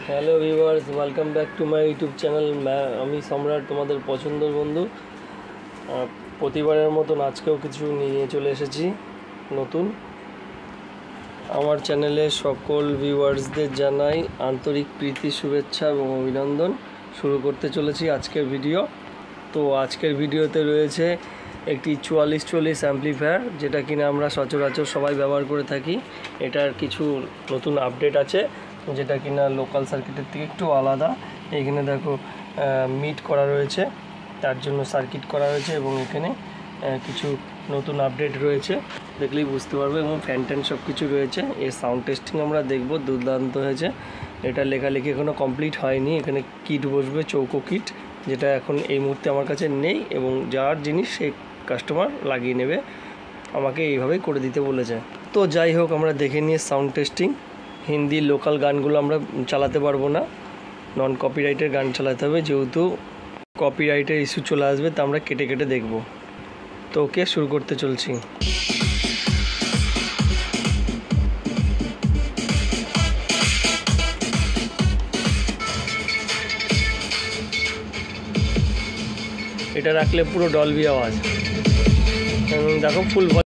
Hello viewers, welcome back to my YouTube channel. আমি সম্রাট, তোমাদের পছন্দের বন্ধু। প্রতিবারের মতন আজকেও কিছু নিয়ে চলে এসেছি নতুন। আমার চ্যানেলে সকল ভিউয়ার্সদের জানাই আন্তরিক প্রীতি, শুভেচ্ছা এবং অভিনন্দন। শুরু করতে চলেছি আজকের ভিডিও। তো আজকের ভিডিওতে রয়েছে একটি 4440 অ্যাম্পলিফায়ার, যেটা কিনা আমরা সচরাচর সবাই ব্যবহার করে থাকি। এটার কিছু নতুন আপডেট আছে, যেটা কিনা লোকাল সার্কিটের থেকে একটু আলাদা। এখানে দেখো মিট করা রয়েছে, তার জন্য সার্কিট করা হয়েছে এবং এখানে কিছু নতুন আপডেট রয়েছে, দেখলেই বুঝতে পারবে। এবং ফ্যান ট্যান সব কিছু রয়েছে। এর সাউন্ড টেস্টিং আমরা দেখব, দুর্দান্ত হয়েছে। এটা লেখালেখি এখনও কমপ্লিট হয়নি। এখানে কিট বসবে, চৌকো কিট, যেটা এখন এই মুহূর্তে আমার কাছে নেই, এবং যার জিনিস সেই কাস্টমার লাগিয়ে নেবে। আমাকে এইভাবেই করে দিতে বলেছে। তো যাই হোক, আমরা দেখে নিয়ে সাউন্ড টেস্টিং। হিন্দি লোকাল গানগুলো আমরা চালাতে পারবো না, নন কপিরাইটের গান চালাতে হবে, যেহেতু কপিরাইটের ইস্যু চলে আসবে, তা আমরা কেটে কেটে দেখব। তো ওকে, শুরু করতে চলছি। এটা রাখলে পুরো ডলবি আওয়াজ। দেখো ফুল